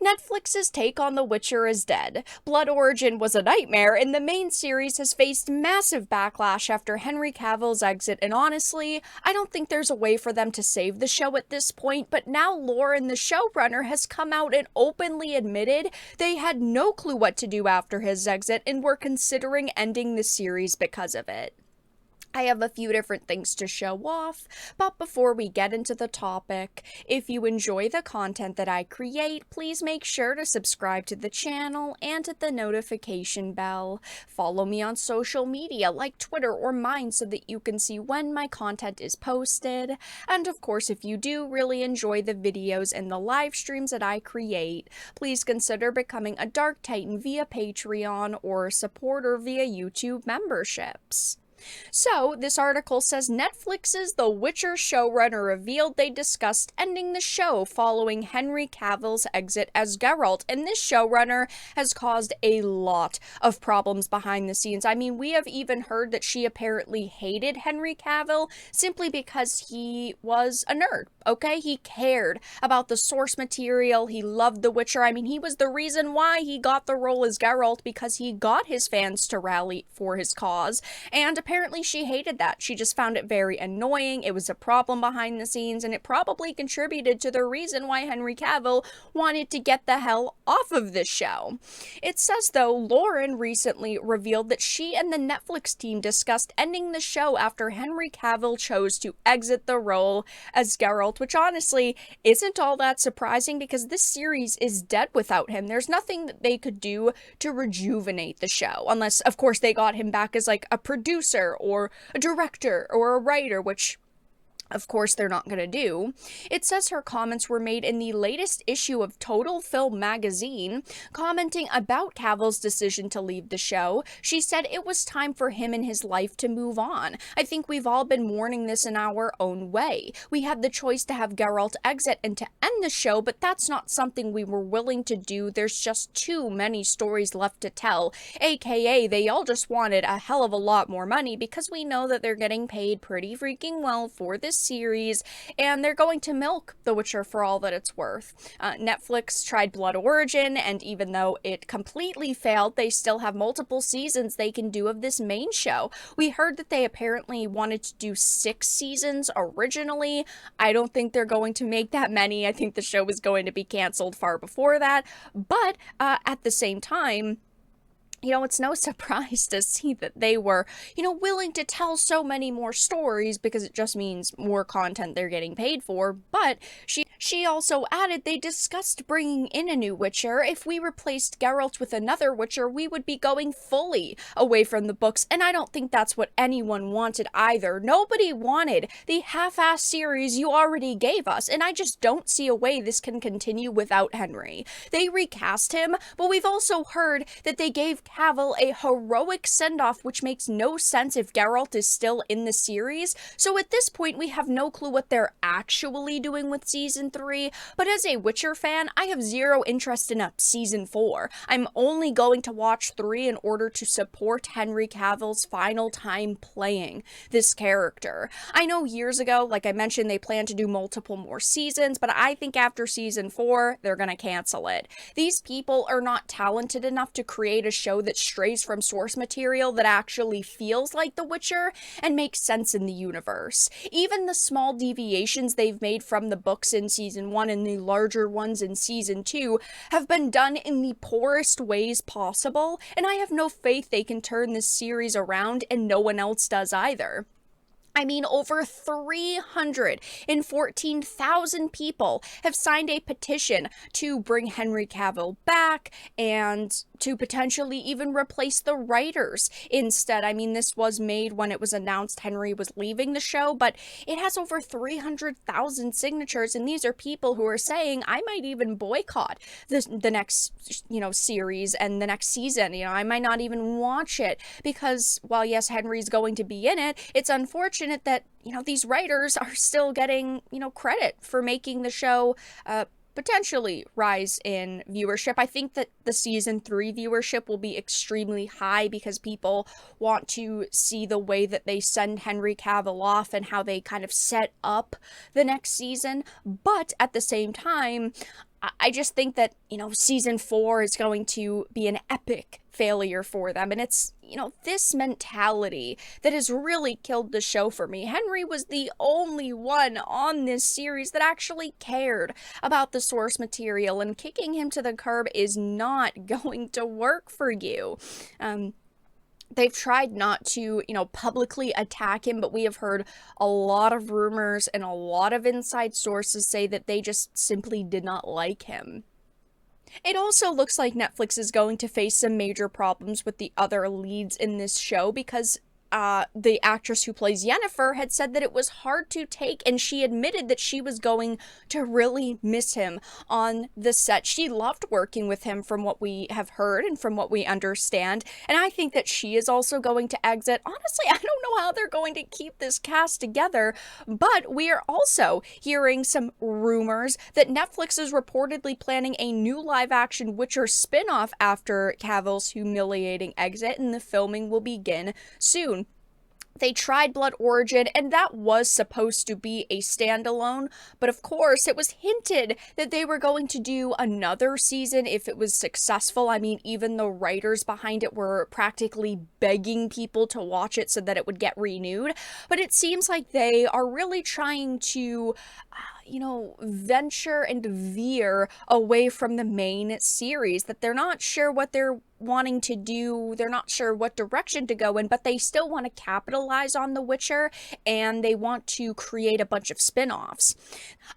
Netflix's take on The Witcher is dead. Blood Origin was a nightmare, and the main series has faced massive backlash after Henry Cavill's exit, and honestly, I don't think there's a way for them to save the show at this point, but now Lauren, the showrunner, has come out and openly admitted they had no clue what to do after his exit and were considering ending the series because of it. I have a few different things to show off, but before we get into the topic, if you enjoy the content that I create, please make sure to subscribe to the channel and hit the notification bell. Follow me on social media like Twitter or mine so that you can see when my content is posted. And of course, if you do really enjoy the videos and the live streams that I create, please consider becoming a Dark Titan via Patreon or a supporter via YouTube memberships. So, this article says Netflix's The Witcher showrunner revealed they discussed ending the show following Henry Cavill's exit as Geralt, and this showrunner has caused a lot of problems behind the scenes. I mean, we have even heard that she apparently hated Henry Cavill simply because he was a nerd, okay? He cared about the source material, he loved The Witcher. I mean, he was the reason why he got the role as Geralt, because he got his fans to rally for his cause, and apparently she hated that. She just found it very annoying. It was a problem behind the scenes, and it probably contributed to the reason why Henry Cavill wanted to get the hell off of this show. It says, though, Lauren recently revealed that she and the Netflix team discussed ending the show after Henry Cavill chose to exit the role as Geralt, which honestly isn't all that surprising because this series is dead without him. There's nothing that they could do to rejuvenate the show, unless, of course, they got him back as like a producer or a director or a writer, which of course they're not going to do. It says her comments were made in the latest issue of Total Film magazine, commenting about Cavill's decision to leave the show. She said it was time for him and his life to move on. I think we've all been mourning this in our own way. We had the choice to have Geralt exit and to end the show, but that's not something we were willing to do. There's just too many stories left to tell, aka they all just wanted a hell of a lot more money because we know that they're getting paid pretty freaking well for this series, and they're going to milk The Witcher for all that it's worth. Netflix tried Blood Origin, and even though it completely failed, they still have multiple seasons they can do of this main show. We heard that they apparently wanted to do 6 seasons originally. I don't think they're going to make that many. I think the show was going to be canceled far before that, but at the same time, it's no surprise to see that they were, willing to tell so many more stories because it just means more content they're getting paid for. But she also added they discussed bringing in a new Witcher. If we replaced Geralt with another Witcher, we would be going fully away from the books, and I don't think that's what anyone wanted either. Nobody wanted the half-assed series you already gave us, and I just don't see a way this can continue without Henry. They recast him, but we've also heard that they gave Cavill a heroic send-off, which makes no sense if Geralt is still in the series. So at this point, we have no clue what they're actually doing with Season 3, but as a Witcher fan, I have zero interest in a Season 4. I'm only going to watch 3 in order to support Henry Cavill's final time playing this character. I know years ago, like I mentioned, they plan to do multiple more seasons, but I think after Season 4, they're gonna cancel it. These people are not talented enough to create a show that strays from source material that actually feels like The Witcher and makes sense in the universe. Even the small deviations they've made from the books in Season 1 and the larger ones in Season 2 have been done in the poorest ways possible, and I have no faith they can turn this series around, and no one else does either. I mean, over 314,000 people have signed a petition to bring Henry Cavill back and to potentially even replace the writers instead. I mean, this was made when it was announced Henry was leaving the show, but it has over 300,000 signatures, and these are people who are saying, I might even boycott the next, series and the next season. I might not even watch it because, while yes, Henry's going to be in it, it's unfortunate that, these writers are still getting, credit for making the show potentially rise in viewership. I think that the Season 3 viewership will be extremely high because people want to see the way that they send Henry Cavill off and how they kind of set up the next season. But at the same time, I just think that, season 4 is going to be an epic failure for them. And it's, this mentality that has really killed the show for me. Henry was the only one on this series that actually cared about the source material, and kicking him to the curb is not going to work for you. They've tried not to, publicly attack him, but we have heard a lot of rumors and a lot of inside sources say that they just simply did not like him. It also looks like Netflix is going to face some major problems with the other leads in this show because the actress who plays Yennefer had said that it was hard to take, and she admitted that she was going to really miss him on the set. She loved working with him from what we have heard and from what we understand, and I think that she is also going to exit. Honestly, I don't know how they're going to keep this cast together, but we are also hearing some rumors that Netflix is reportedly planning a new live-action Witcher spin-off after Cavill's humiliating exit, and the filming will begin soon. They tried Blood Origin, and that was supposed to be a standalone, but of course it was hinted that they were going to do another season if it was successful. I mean, even the writers behind it were practically begging people to watch it so that it would get renewed, but it seems like they are really trying to venture and veer away from the main series, that they're not sure what they're wanting to do, they're not sure what direction to go in, but they still want to capitalize on The Witcher, and they want to create a bunch of spin-offs.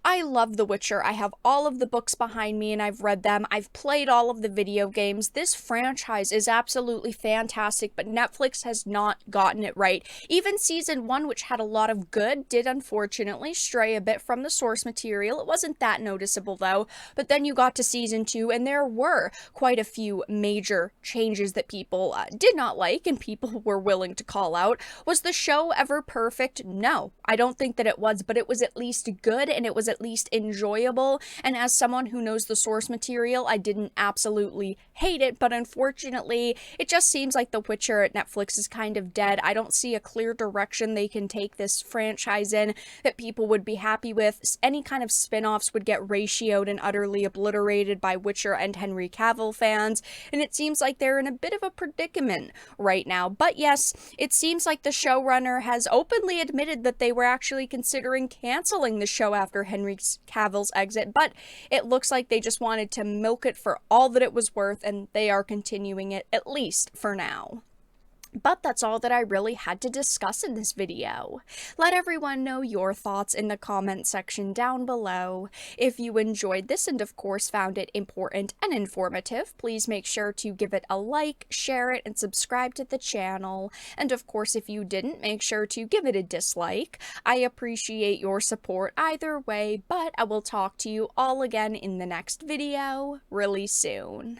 I love The Witcher. I have all of the books behind me, and I've read them. I've played all of the video games. This franchise is absolutely fantastic, but Netflix has not gotten it right. Even season 1, which had a lot of good, did unfortunately stray a bit from the source material. It wasn't that noticeable though, but then you got to season 2 and there were quite a few major changes that people did not like and people were willing to call out. Was the show ever perfect? No, I don't think that it was, but it was at least good and it was at least enjoyable, and as someone who knows the source material, I didn't absolutely hate it, but unfortunately it just seems like The Witcher at Netflix is kind of dead. I don't see a clear direction they can take this franchise in that people would be happy with. Any kind of spin-offs would get ratioed and utterly obliterated by Witcher and Henry Cavill fans, and it seems like they're in a bit of a predicament right now. But yes, it seems like the showrunner has openly admitted that they were actually considering canceling the show after Henry Cavill's exit, but it looks like they just wanted to milk it for all that it was worth, and they are continuing it, at least for now. But that's all that I really had to discuss in this video. Let everyone know your thoughts in the comment section down below. If you enjoyed this and of course found it important and informative, please make sure to give it a like, share it, and subscribe to the channel. And of course, if you didn't, make sure to give it a dislike. I appreciate your support either way, but I will talk to you all again in the next video really soon.